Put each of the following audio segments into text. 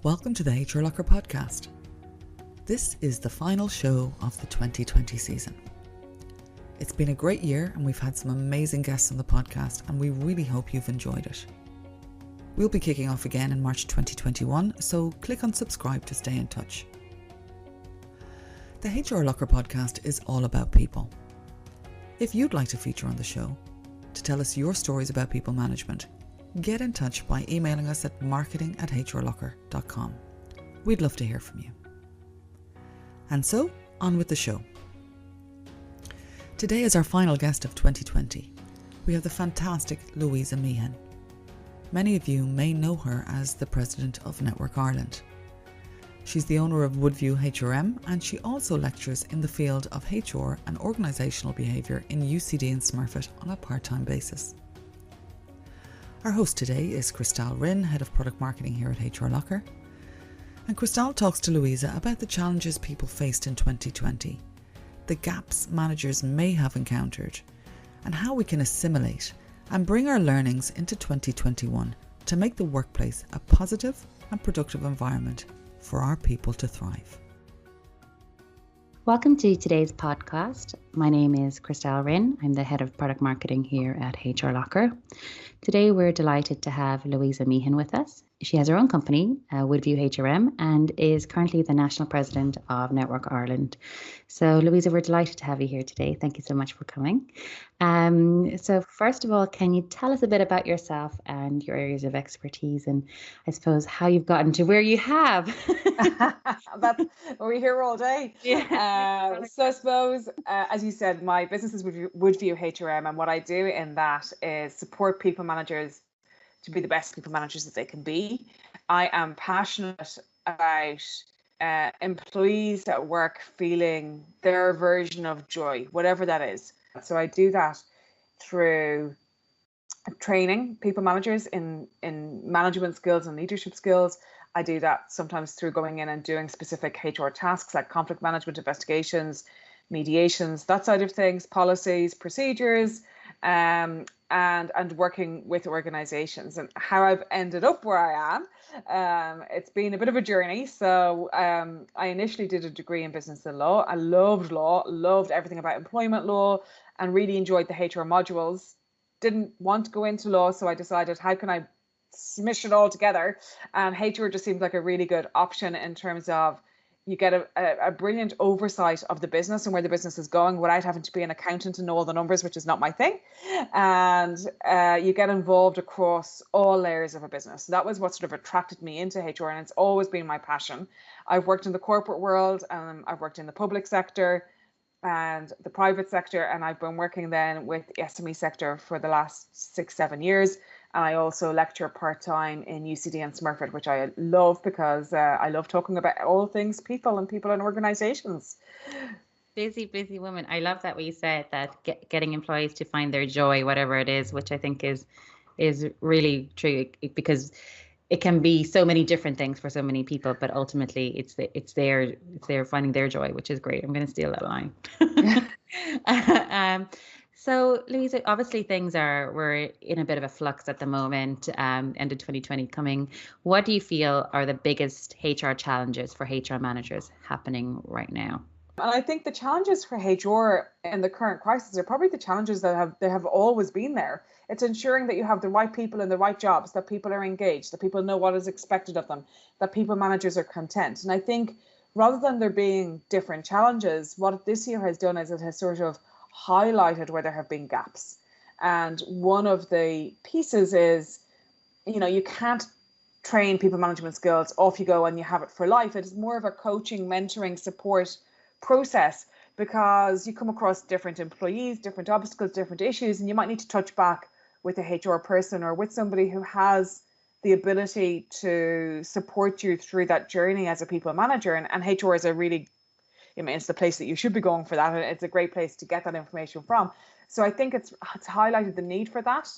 Welcome to the HRLocker podcast. This is the final show of the 2020 season. It's been a great year and we've had some amazing guests on the podcast and we really hope you've enjoyed it. We'll be kicking off again in March 2021, so click on subscribe to stay in touch. The HRLocker podcast is all about people. If you'd like to feature on the show, to tell us your stories about people management, get in touch by emailing us at marketing@hrlocker.com. We'd love to hear from you. And so, on with the show. Today is our final guest of 2020. We have the fantastic Louisa Meehan. Many of you may know her as the president of Network Ireland. She's the owner of Woodview HRM and she also lectures in the field of HR and Organisational Behaviour in UCD and Smurfit on a part-time basis. Our host today is Christelle Rinn, Head of Product Marketing here at HRLocker. And Christelle talks to Louisa about the challenges people faced in 2020, the gaps managers may have encountered, and how we can assimilate and bring our learnings into 2021 to make the workplace a positive and productive environment for our people to thrive. Welcome to today's podcast. My name is Christelle Rinn. I'm the Head of Product Marketing here at HRLocker. Today we're delighted to have Louisa Meehan with us. She has her own company, Woodview HRM, and is currently the National President of Network Ireland. So Louisa, we're delighted to have you here today. Thank you so much for coming. So first of all, can you tell us a bit about yourself and your areas of expertise and I suppose how you've gotten to where you have? We're here all day. Yeah. So I suppose, as you said, my business is Woodview HRM, and what I do in that is support people managers to be the best people managers that they can be. I am passionate about employees at work feeling their version of joy, whatever that is. So I do that through training people managers in management skills and leadership skills. I do that sometimes through going in and doing specific HR tasks like conflict management, investigations, mediations, that side of things, policies, procedures, and working with organizations. And how I've ended up where I am, it's been a bit of a journey. So I initially did a degree in business and law. I loved law, loved everything about employment law, and really enjoyed the HR modules. Didn't want to go into law, so I decided, how can I smish it all together? And HR just seemed like a really good option in terms of you get a brilliant oversight of the business and where the business is going without having to be an accountant and know all the numbers, which is not my thing. And you get involved across all layers of a business. So that was what sort of attracted me into HR, and it's always been my passion. I've worked in the corporate world, I've worked in the public sector and the private sector, and I've been working then with the SME sector for the last 6-7 years. And I also lecture part-time in UCD and Smurfit, which I love because I love talking about all things people and people in organisations. Busy woman. I love that what you said, that getting employees to find their joy, whatever it is, which I think is really true, because it can be so many different things for so many people, but ultimately it's their finding their joy, which is great. I'm going to steal that line. So, Louisa, obviously we're in a bit of a flux at the moment, end of 2020 coming. What do you feel are the biggest HR challenges for HR managers happening right now? And I think the challenges for HR in the current crisis are probably the challenges that have always been there. It's ensuring that you have the right people in the right jobs, that people are engaged, that people know what is expected of them, that people managers are content. And I think rather than there being different challenges, what this year has done is it has sort of highlighted where there have been gaps. And one of the pieces is, you can't train people management skills, off you go and you have it for life. It is more of a coaching, mentoring, support process, because you come across different employees, different obstacles, different issues, and you might need to touch back with a HR person or with somebody who has the ability to support you through that journey as a people manager. And HR is a really, it's the place that you should be going for that. It's a great place to get that information from. So I think it's highlighted the need for that.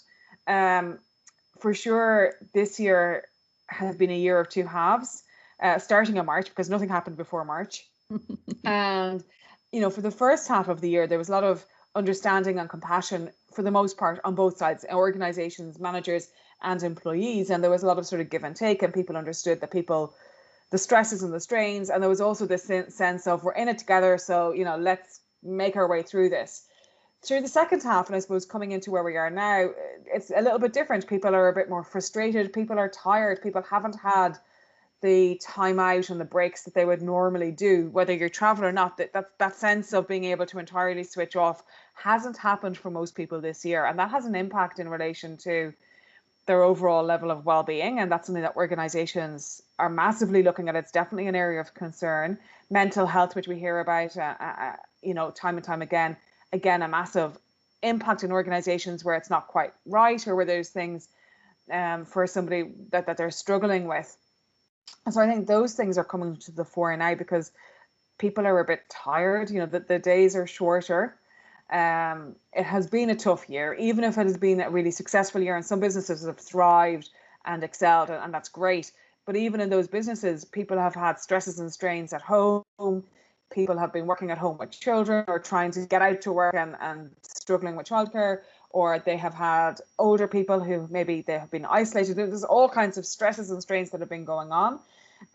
For sure, this year has been a year of two halves, starting in March, because nothing happened before March. And, for the first half of the year, there was a lot of understanding and compassion for the most part on both sides, organizations, managers and employees. And there was a lot of sort of give and take, and people understood that people the stresses and the strains. And there was also this sense of we're in it together. So, let's make our way through this. Through the second half, and I suppose coming into where we are now, it's a little bit different. People are a bit more frustrated. People are tired. People haven't had the time out and the breaks that they would normally do, whether you're traveling or not. That sense of being able to entirely switch off hasn't happened for most people this year. And that has an impact in relation to their overall level of well-being. And that's something that organizations are massively looking at. It's definitely an area of concern. Mental health, which we hear about, time and time again, a massive impact in organizations where it's not quite right, or where there's things for somebody that they're struggling with. And so I think those things are coming to the fore now, because people are a bit tired. The days are shorter. It has been a tough year, even if it has been a really successful year, and some businesses have thrived and excelled, and that's great. But even in those businesses, people have had stresses and strains at home. People have been working at home with children, or trying to get out to work and struggling with childcare, or they have had older people who maybe they have been isolated. There's all kinds of stresses and strains that have been going on,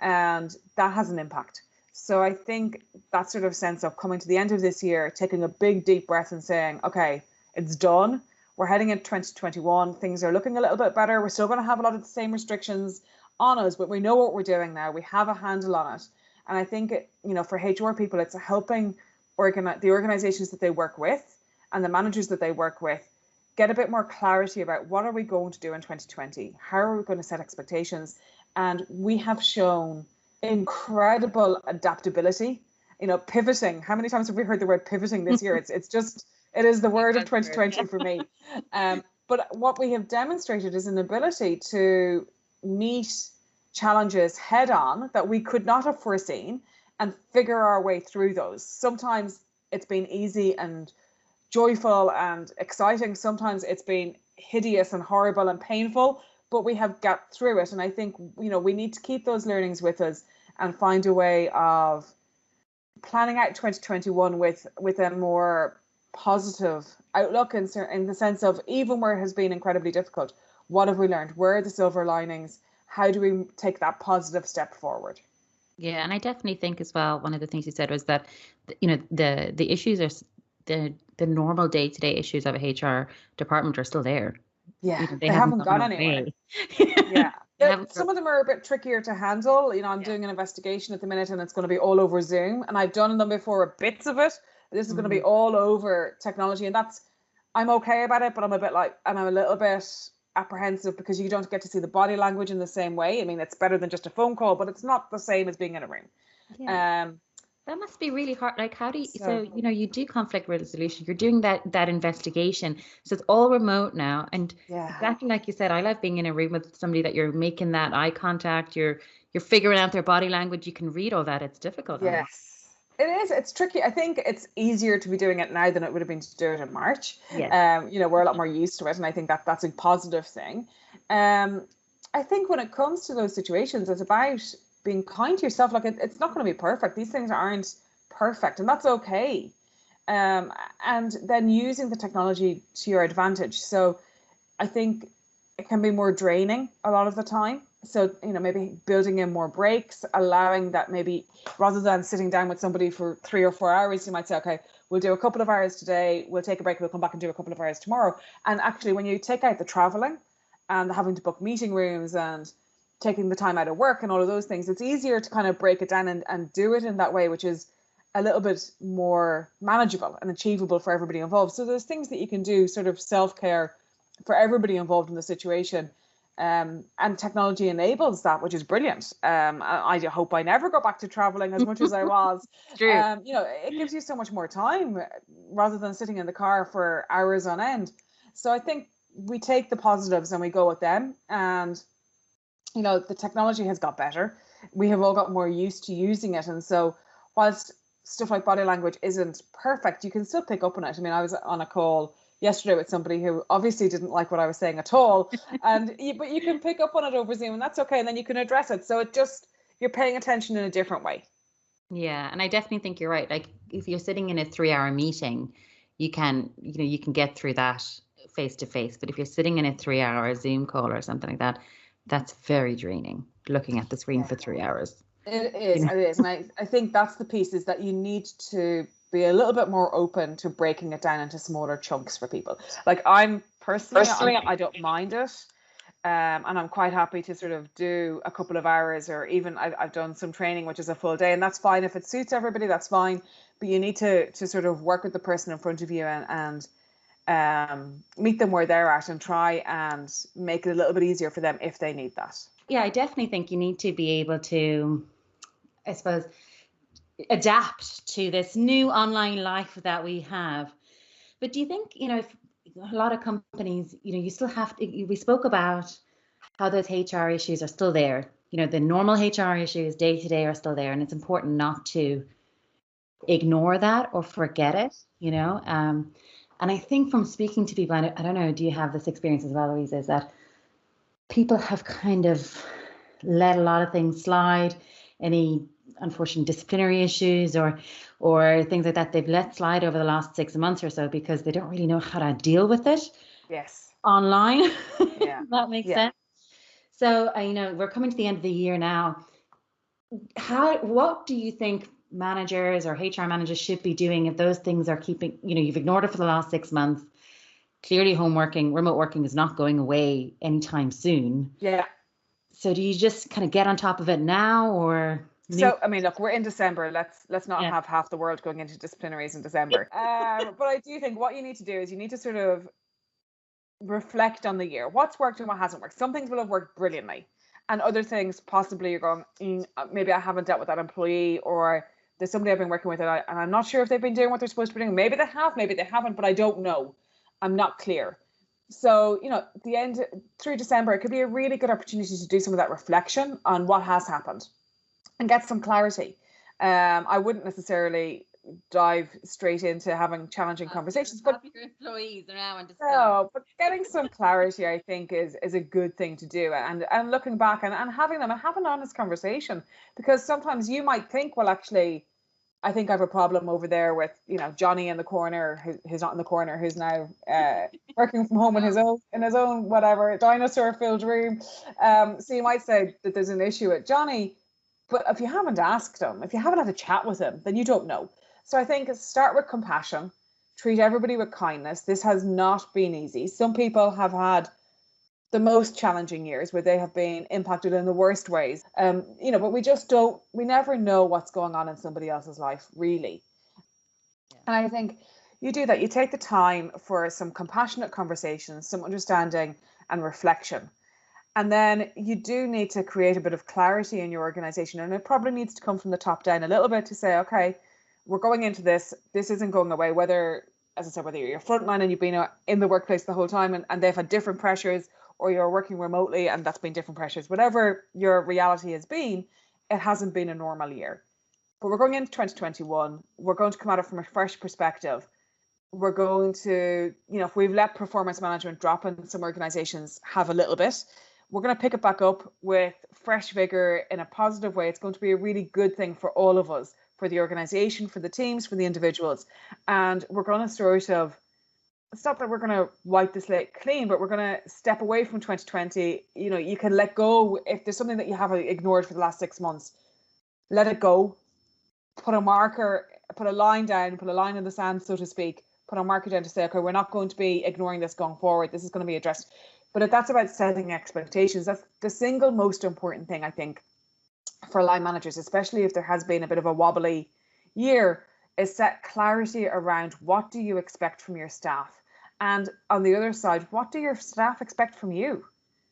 and that has an impact. So I think that sort of sense of coming to the end of this year, taking a big deep breath and saying, okay, it's done. We're heading into 2021. Things are looking a little bit better. We're still going to have a lot of the same restrictions on us, but we know what we're doing now. We have a handle on it. And I think, for HR people, it's helping the organizations that they work with and the managers that they work with get a bit more clarity about what are we going to do in 2020? How are we going to set expectations? And we have shown incredible adaptability, pivoting. How many times have we heard the word pivoting this year? It is the word of 2020 for me. But what we have demonstrated is an ability to meet challenges head on that we could not have foreseen, and figure our way through those. Sometimes it's been easy and joyful and exciting. Sometimes it's been hideous and horrible and painful, but we have got through it. And I think, we need to keep those learnings with us and find a way of planning out 2021 with a more positive outlook, in the sense of, even where it has been incredibly difficult, what have we learned? Where are the silver linings? How do we take that positive step forward? Yeah, and I definitely think as well, one of the things you said was that, the issues are the normal day-to-day issues of a HR department are still there. Yeah, they haven't gone anywhere. Yeah. Some of them are a bit trickier to handle. I'm doing an investigation at the minute, and it's going to be all over Zoom, and I've done them before, bits of it. This is going to be all over technology, and I'm okay about it, but I'm a little bit apprehensive, because you don't get to see the body language in the same way. I mean, it's better than just a phone call, but it's not the same as being in a room. Yeah. That must be really hard. Like, how do you, so you do conflict resolution, you're doing that investigation. So it's all remote now. And exactly like you said, I love being in a room with somebody that you're making that eye contact, you're figuring out their body language, you can read all that. It's difficult. Yes, it is. It's tricky. I think it's easier to be doing it now than it would have been to do it in March. Yeah. We're a lot more used to it, and I think that's a positive thing. I think when it comes to those situations, it's about being kind to yourself. Like, it's not going to be perfect. These things aren't perfect, and that's okay. And then using the technology to your advantage. So I think it can be more draining a lot of the time. So, maybe building in more breaks, allowing that, maybe rather than sitting down with somebody for 3 or 4 hours, you might say, okay, we'll do a couple of hours today, we'll take a break, we'll come back and do a couple of hours tomorrow. And actually, when you take out the traveling and having to book meeting rooms and taking the time out of work and all of those things, it's easier to kind of break it down and do it in that way, which is a little bit more manageable and achievable for everybody involved. So there's things that you can do, sort of self-care for everybody involved in the situation. And technology enables that, which is brilliant. I hope I never go back to traveling as much as I was. True. It gives you so much more time rather than sitting in the car for hours on end. So I think we take the positives and we go with them. And, the technology has got better. We have all got more used to using it. And so whilst stuff like body language isn't perfect, you can still pick up on it. I mean, I was on a call yesterday with somebody who obviously didn't like what I was saying at all, but you can pick up on it over Zoom, and that's okay, and then you can address it. So you're paying attention in a different way. Yeah, and I definitely think you're right. Like, if you're sitting in a 3-hour meeting, you can get through that face to face. But if you're sitting in a 3-hour Zoom call or something like that, that's very draining, looking at the screen for 3 hours. It is, it is. And I think that's the piece, is that you need to be a little bit more open to breaking it down into smaller chunks for people. Like I'm personally, I don't mind it. And I'm quite happy to sort of do a couple of hours, or even I've done some training, which is a full day, and that's fine. If it suits everybody, that's fine. But you need to sort of work with the person in front of you and meet them where they're at and try and make it a little bit easier for them if they need that. Yeah, I definitely think you need to be able to, I suppose, adapt to this new online life that we have. But do you think, if a lot of companies, you still have to, we spoke about how those HR issues are still there. The normal HR issues day to day are still there, and it's important not to ignore that or forget it, and I think from speaking to people, I don't know, do you have this experience as well, Louisa, is that people have kind of let a lot of things slide, any unfortunate disciplinary issues or things like that they've let slide over the last 6 months or so because they don't really know how to deal with it. Yes. Online. Yeah. That makes sense. So, we're coming to the end of the year now. What do you think managers or HR managers should be doing if those things are keeping, you've ignored it for the last 6 months? Clearly remote working is not going away anytime soon. Yeah. So do you just kind of get on top of it now, or? So, I mean, look, we're in December. Let's not have half the world going into disciplinaries in December. But I do think what you need to do is you need to sort of reflect on the year. What's worked and what hasn't worked. Some things will have worked brilliantly, and other things possibly you're going, maybe I haven't dealt with that employee, or there's somebody I've been working with and I'm not sure if they've been doing what they're supposed to be doing. Maybe they have, maybe they haven't, but I don't know. I'm not clear. So, the end through December, it could be a really good opportunity to do some of that reflection on what has happened and get some clarity. I wouldn't necessarily dive straight into having challenging conversations, but your employees are now in no, but getting some clarity, I think, is a good thing to do, and looking back and having an honest conversation, because sometimes you might think, well, actually, I think I have a problem over there with Johnny in the corner, who's not in the corner, who's now working from home in his own whatever dinosaur-filled room. So you might say that there's an issue with Johnny, but if you haven't asked him, if you haven't had a chat with him, then you don't know. So I think start with compassion, treat everybody with kindness. This has not been easy. Some people have had the most challenging years where they have been impacted in the worst ways. But we never know what's going on in somebody else's life, really. Yeah. And I think you do that. You take the time for some compassionate conversations, some understanding and reflection. And then you do need to create a bit of clarity in your organization. And it probably needs to come from the top down a little bit to say, okay, we're going into this. This isn't going away. Whether, as I said, whether you're frontline and you've been in the workplace the whole time and they've had different pressures, or you're working remotely and that's been different pressures, whatever your reality has been, it hasn't been a normal year. But we're going into 2021. We're going to come at it from a fresh perspective. We're going to, if we've let performance management drop in some organizations have a little bit, we're going to pick it back up with fresh vigor in a positive way. It's going to be a really good thing for all of us, for the organization, for the teams, for the individuals. And we're going to sort of, it's not that we're going to wipe the slate clean, but we're going to step away from 2020. You can let go. If there's something that you have ignored for the last 6 months, let it go. Put a marker, put a line down, put a line in the sand, so to speak. Put a marker down to say, okay, we're not going to be ignoring this going forward. This is going to be addressed. But that's about setting expectations. That's the single most important thing, I think, for line managers, especially if there has been a bit of a wobbly year, is set clarity around what do you expect from your staff. And on the other side, what do your staff expect from you?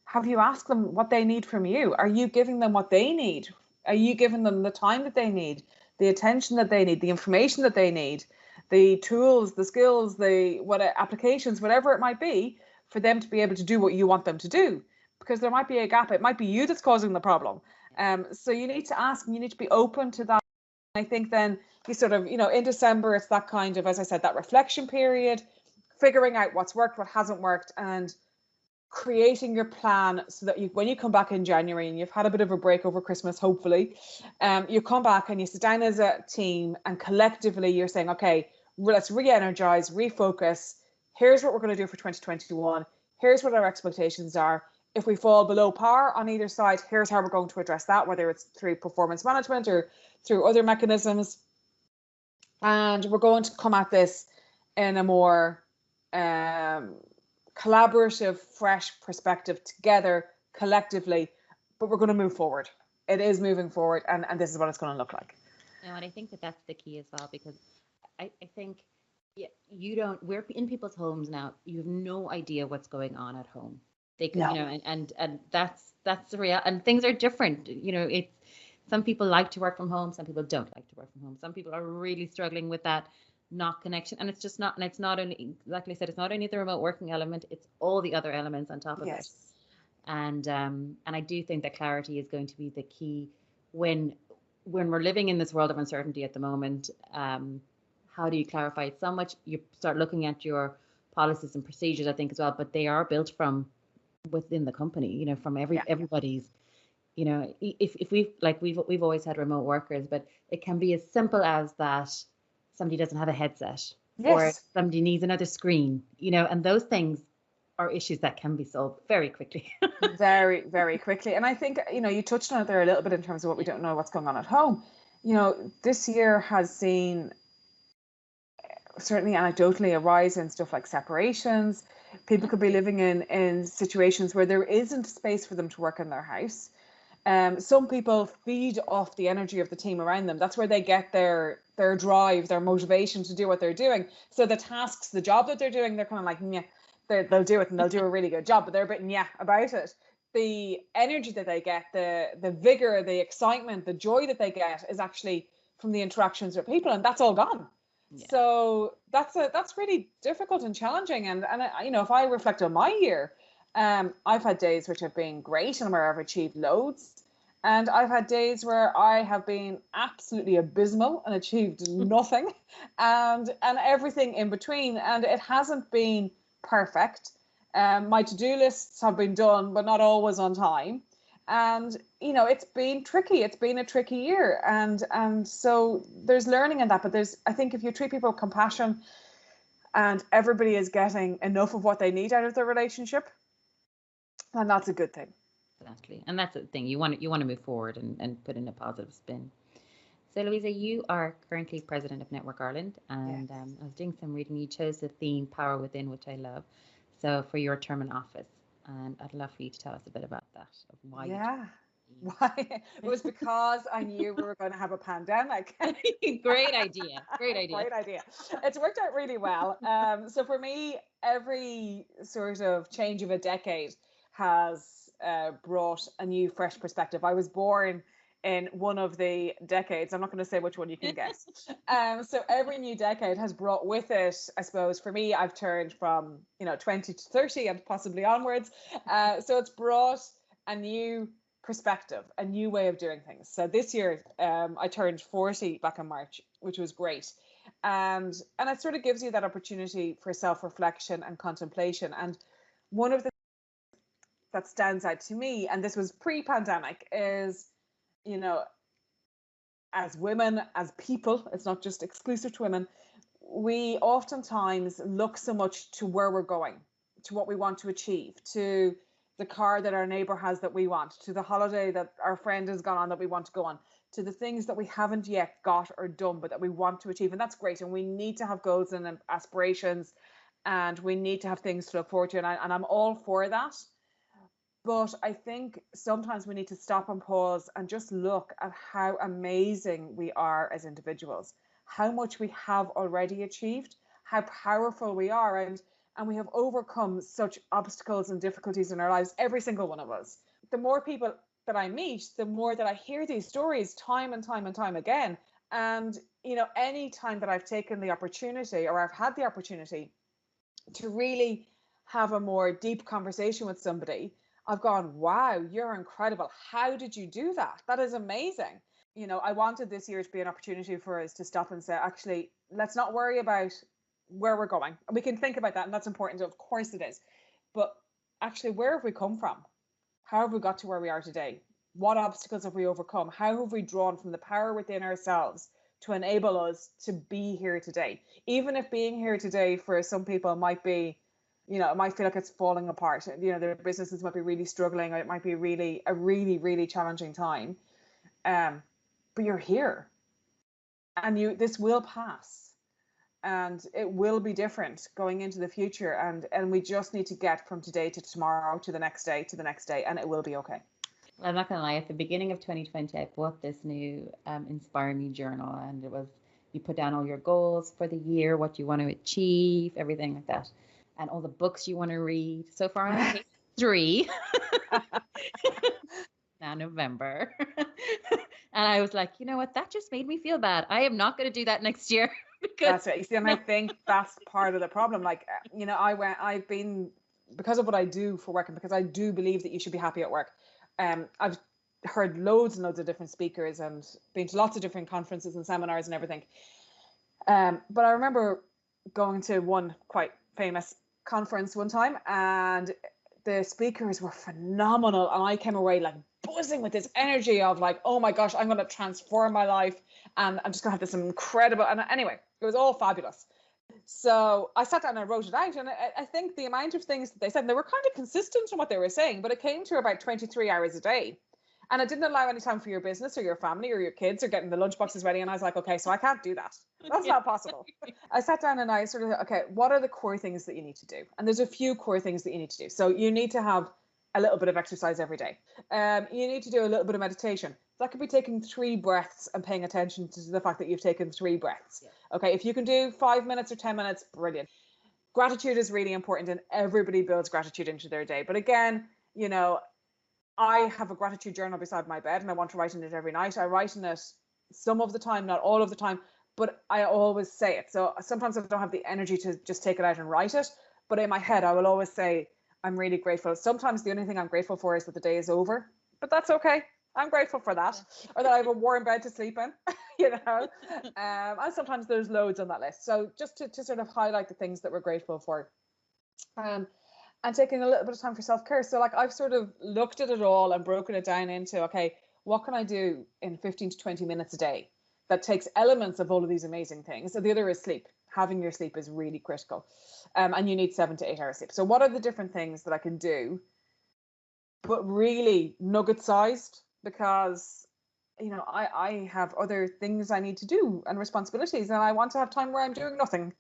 Have you asked them what they need from you? Are you giving them what they need? Are you giving them the time that they need, the attention that they need, the information that they need, the tools, the skills, applications, whatever it might be, for them to be able to do what you want them to do? Because there might be a gap. It might be you that's causing the problem. So you need to ask, and you need to be open to that. I think then you sort of, in December, it's that kind of, as I said, that reflection period, figuring out what's worked, what hasn't worked, and creating your plan so that when you come back in January and you've had a bit of a break over Christmas, hopefully, you come back and you sit down as a team and collectively you're saying, okay, let's re-energize, refocus. Here's what we're going to do for 2021. Here's what our expectations are. if we fall below par on either side, here's how we're going to address that, whether it's through performance management or through other mechanisms. And we're going to come at this in a more collaborative, fresh perspective together, collectively, but we're going to move forward. It is moving forward, and this is what it's going to look like. No, and I think that that's the key as well, because I think we're in people's homes now. You have no idea what's going on at home. They can, and that's the real, and things are different. It's, some people like to work from home, some people don't like to work from home. Some people are really struggling with that not connection, and it's not only, like I said, it's not only the remote working element, it's all the other elements on top of it. And I do think that clarity is going to be the key when we're living in this world of uncertainty at the moment. How do you clarify it? So much you start looking at your policies and procedures, I think, as well, but they are built from within the company, from everybody's, if we've always had remote workers, but it can be as simple as that somebody doesn't have a headset, or somebody needs another screen, and those things are issues that can be solved very quickly. Very, very quickly. And I think, you touched on it there a little bit in terms of what we don't know what's going on at home. This year has seen, certainly anecdotally, a rise in stuff like separations. People could be living in situations where there isn't space for them to work in their house. Some people feed off the energy of the team around them. That's where they get their drive, their motivation to do what they're doing. So the tasks, the job that they're doing, they're kind of like, yeah, they'll do it, and they'll do a really good job, but they're a bit about it. The energy that they get, the vigor, the excitement, the joy that they get is actually from the interactions with people, and that's all gone. Yeah. So that's really difficult and challenging. And if I reflect on my year, I've had days which have been great and where I've achieved loads. And I've had days where I have been absolutely abysmal and achieved nothing, and everything in between. And it hasn't been perfect. My to-do lists have been done, but not always on time. And, it's been tricky. It's been a tricky year. And so there's learning in that. But I think if you treat people with compassion and everybody is getting enough of what they need out of their relationship, then that's a good thing. Exactly. And that's the thing. You want to move forward and put in a positive spin. So, Louisa, you are currently president of Network Ireland, and I was doing some reading. You chose the theme Power Within, which I love. So, for your term in office, and I'd love for you to tell us a bit about that, of why. Why? It was because I knew we were going to have a pandemic. Great idea. Great idea. It's worked out really well. So for me, every sort of change of a decade has brought a new, fresh perspective. I was born in one of the decades. I'm not going to say which one, you can guess. So every new decade has brought with it, I suppose, for me, I've turned from 20 to 30 and possibly onwards. So it's brought a new perspective, a new way of doing things. So this year, I turned 40 back in March, which was great. And it sort of gives you that opportunity for self-reflection and contemplation. And one of the things that stands out to me, and this was pre-pandemic, is, as women, as people, it's not just exclusive to women, we oftentimes look so much to where we're going, to what we want to achieve, to the car that our neighbour has that we want, to the holiday that our friend has gone on that we want to go on, to the things that we haven't yet got or done, but that we want to achieve. And that's great. And we need to have goals and aspirations, and we need to have things to look forward to. And I'm all for that. But I think sometimes we need to stop and pause and just look at how amazing we are as individuals, how much we have already achieved, how powerful we are. And we have overcome such obstacles and difficulties in our lives, every single one of us. The more people that I meet, the more that I hear these stories time and time and time again. And, any time that I've taken the opportunity, or I've had the opportunity to really have a more deep conversation with somebody, I've gone, wow, you're incredible. How did you do that? That is amazing. I wanted this year to be an opportunity for us to stop and say, actually, let's not worry about where we're going. And we can think about that, and that's important. Of course it is. But actually, where have we come from? How have we got to where we are today? What obstacles have we overcome? How have we drawn from the power within ourselves to enable us to be here today? Even if being here today for some people might be it might feel like it's falling apart. Their businesses might be really struggling, or it might be a really challenging time. But you're here, and this will pass, and it will be different going into the future. And we just need to get from today to tomorrow to the next day to the next day, and it will be okay. Well, I'm not going to lie. At the beginning of 2020, I bought this new Inspire Me journal, and it was, you put down all your goals for the year, what you want to achieve, everything like that, and all the books you want to read. So far, I'm on page 3. Now November. And I was like, you know what? That just made me feel bad. I am not going to do that next year. Because that's it. You see, and I think that's part of the problem. Like, I've been, because of what I do for work, and because I do believe that you should be happy at work. I've heard loads and loads of different speakers and been to lots of different conferences and seminars and everything. But I remember going to one quite famous conference one time, and the speakers were phenomenal. And I came away like buzzing with this energy of like, oh my gosh, I'm going to transform my life. And I'm just going to have this incredible. And anyway, it was all fabulous. So I sat down and I wrote it out, and I think the amount of things that they said, and they were kind of consistent in what they were saying, but it came to about 23 hours a day, and it didn't allow any time for your business or your family or your kids or getting the lunchboxes ready. And I was like, okay, so I can't do that. That's not possible. I sat down and I sort of, okay, what are the core things that you need to do? And there's a few core things that you need to do. So you need to have a little bit of exercise every day. You need to do a little bit of meditation. That could be taking 3 breaths and paying attention to the fact that you've taken 3 breaths. Yeah. Okay, if you can do 5 minutes or 10 minutes, brilliant. Gratitude is really important, and everybody builds gratitude into their day. But again, I have a gratitude journal beside my bed, and I want to write in it every night. I write in it some of the time, not all of the time, but I always say it. So sometimes I don't have the energy to just take it out and write it, but in my head, I will always say, I'm really grateful. Sometimes the only thing I'm grateful for is that the day is over, but that's okay. I'm grateful for that, or that I have a warm bed to sleep in, and sometimes there's loads on that list. So just to sort of highlight the things that we're grateful for, and taking a little bit of time for self-care. So like I've sort of looked at it all and broken it down into, okay, what can I do in 15 to 20 minutes a day that takes elements of all of these amazing things? So the other is sleep. Having your sleep is really critical, and you need 7 to 8 hours sleep. So what are the different things that I can do, but really nugget sized? Because, I have other things I need to do and responsibilities, and I want to have time where I'm doing nothing.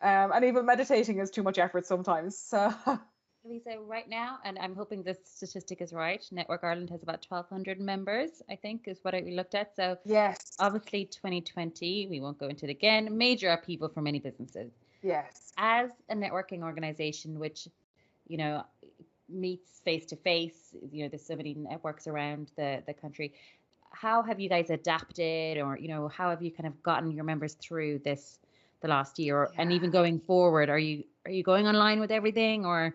And even meditating is too much effort sometimes. So, Louisa, right now, and I'm hoping this statistic is right, Network Ireland has about 1,200 members, I think, is what we looked at. So, yes, obviously 2020, we won't go into it again, major upheaval for many businesses. Yes. As a networking organisation, which, meets face to face, there's so many networks around the country, how have you guys adapted, or how have you kind of gotten your members through the last year, and even going forward? Are you going online with everything, or?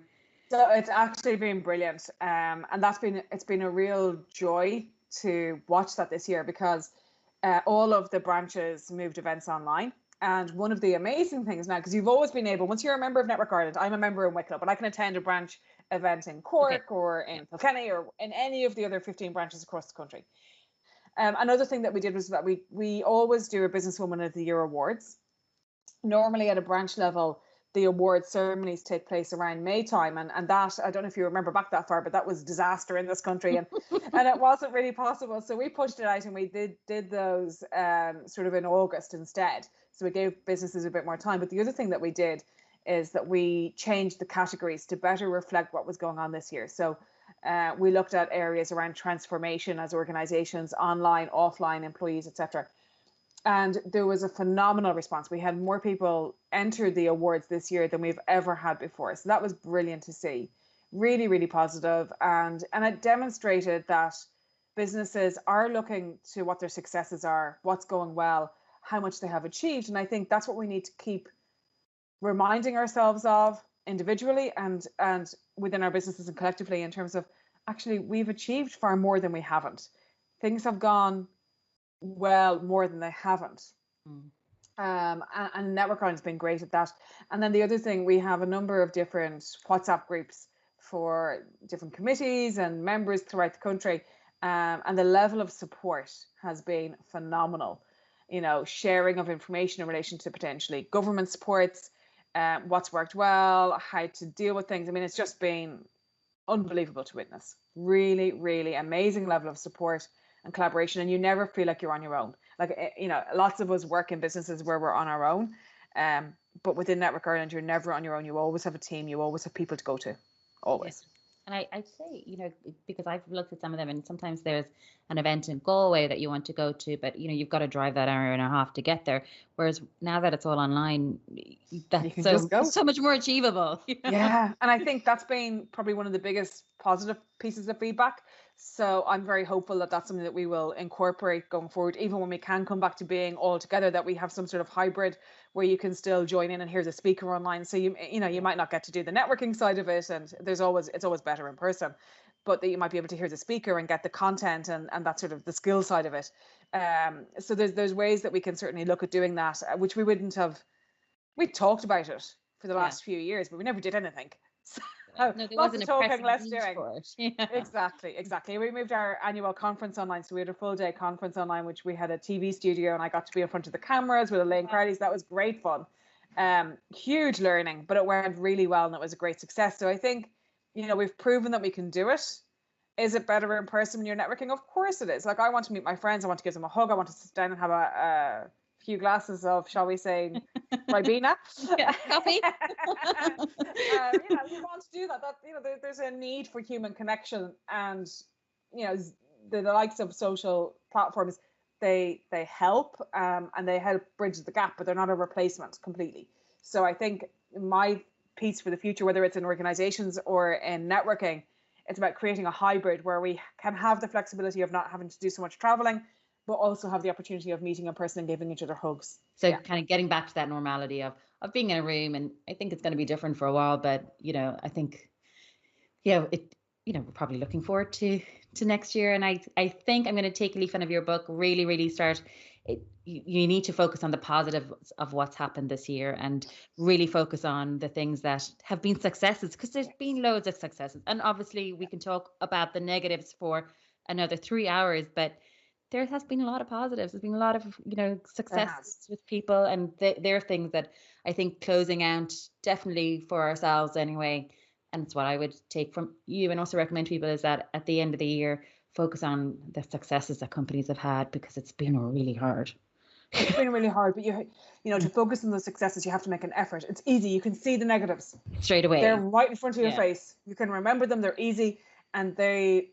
So it's actually been brilliant, and it's been a real joy to watch that this year, because all of the branches moved events online. And one of the amazing things now, because you've always been able, once you're a member of Network Ireland, I'm a member in Wicklow, but I can attend a branch event in Cork or in Kilkenny or in any of the other 15 branches across the country. Another thing that we did was that we always do a Businesswoman of the Year awards. Normally at a branch level, the award ceremonies take place around May time, and that, I don't know if you remember back that far, but that was disaster in this country, and and it wasn't really possible. So we pushed it out, and we did those sort of in August instead. So we gave businesses a bit more time. But the other thing that we did is that we changed the categories to better reflect what was going on this year. So we looked at areas around transformation as organizations, online, offline, employees, etc. And there was a phenomenal response. We had more people enter the awards this year than we've ever had before. So that was brilliant to see. Really, really positive. And it demonstrated that businesses are looking to what their successes are, what's going well, how much they have achieved. And I think that's what we need to keep reminding ourselves of individually and within our businesses and collectively, in terms of actually we've achieved far more than we haven't. Things have gone well more than they haven't. And Network Ireland's been great at that. And then the other thing, we have a number of different WhatsApp groups for different committees and members throughout the country, and the level of support has been phenomenal. Sharing of information in relation to potentially government supports, what's worked well, how to deal with things. I mean, it's just been unbelievable to witness. Really, really amazing level of support and collaboration, and you never feel like you're on your own. Like, you know, lots of us work in businesses where we're on our own, but within Network Ireland, you're never on your own. You always have a team. You always have people to go to, always. Yeah. And I'd say, you know, because I've looked at some of them, and sometimes there's an event in Galway that you want to go to, but, you know, you've got to drive that hour and a half to get there. Whereas now that it's all online, that's so much more achievable. You know? Yeah. And I think that's been probably one of the biggest positive pieces of feedback. So I'm very hopeful that that's something that we will incorporate going forward, even when we can come back to being all together, that we have some sort of hybrid where you can still join in and hear the speaker online. So you might not get to do the networking side of it, and it's always better in person, but that you might be able to hear the speaker and get the content and that sort of the skill side of it. So there's ways that we can certainly look at doing that, which we wouldn't have. We talked about it for the last few years, but we never did anything. So, no, there wasn't a talking, less doing. For it. Yeah. Exactly. We moved our annual conference online, so we had a full day conference online, which we had a TV studio, and I got to be in front of the cameras with Elaine Crowley's. That was great fun. Huge learning, but it went really well, and it was a great success. So I think, you know, we've proven that we can do it. Is it better in person when you're networking? Of course it is. Like, I want to meet my friends. I want to give them a hug. I want to sit down and have a few glasses of, shall we say, Ribena. Coffee. You know, you want to do that. You know, there's a need for human connection, and, you know, the likes of social platforms, they help, and they help bridge the gap, but they're not a replacement completely. So I think my piece for the future, whether it's in organizations or in networking, it's about creating a hybrid where we can have the flexibility of not having to do so much traveling, but also have the opportunity of meeting in person and giving each other hugs. So kind of getting back to that normality of being in a room. And I think it's going to be different for a while, but, you know, I think, we're probably looking forward to next year. And I think I'm going to take a leaf out of your book, really, really start. You need to focus on the positives of what's happened this year, and really focus on the things that have been successes, because there's been loads of successes. And obviously we can talk about the negatives for another 3 hours, but there has been a lot of positives. There's been a lot of, you know, successes with people, and there are things that I think closing out, definitely for ourselves anyway. And it's what I would take from you, and also recommend to people, is that at the end of the year, focus on the successes that companies have had, because it's been really hard. It's been really hard, but you know, to focus on the successes, you have to make an effort. It's easy. You can see the negatives straight away. They're right in front of your face. You can remember them. They're easy, and they,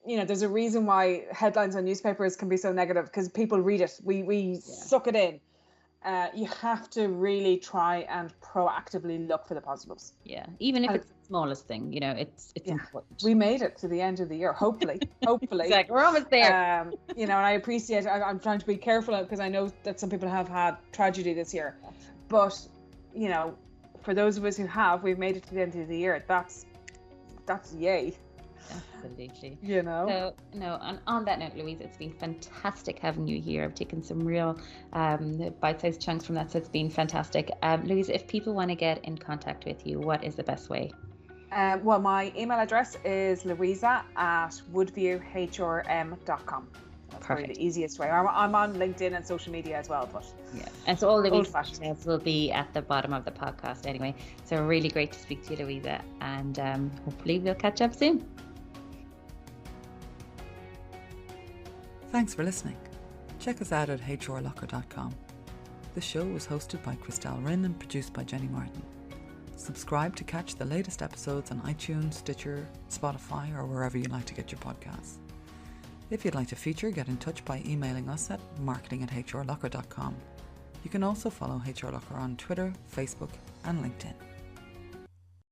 you know, there's a reason why headlines on newspapers can be so negative, because people read it. We suck it in. You have to really try and proactively look for the positives. Yeah, even if it's the smallest thing, you know, it's important. We made it to the end of the year, hopefully. Exactly, we're almost there. You know, and I appreciate. I'm trying to be careful, because I know that some people have had tragedy this year, but, you know, for those of us who have, we've made it to the end of the year. That's yay. Absolutely. You know. So, on that note, Louise, it's been fantastic having you here. I've taken some real bite-sized chunks from that, so it's been fantastic. Louise, if people want to get in contact with you, what is the best way? Well, my email address is louisa@woodviewhrm.com. That's probably the easiest way. I'm on LinkedIn and social media as well, but and so all the details will be at the bottom of the podcast anyway. So really great to speak to you, Louisa, and hopefully we'll catch up soon. Thanks for listening. Check us out at HRLocker.com. The show was hosted by Christelle Rinn and produced by Jenny Martin. Subscribe to catch the latest episodes on iTunes, Stitcher, Spotify, or wherever you like to get your podcasts. If you'd like to feature, get in touch by emailing us at marketing@HRLocker.com. You can also follow HRLocker on Twitter, Facebook, and LinkedIn.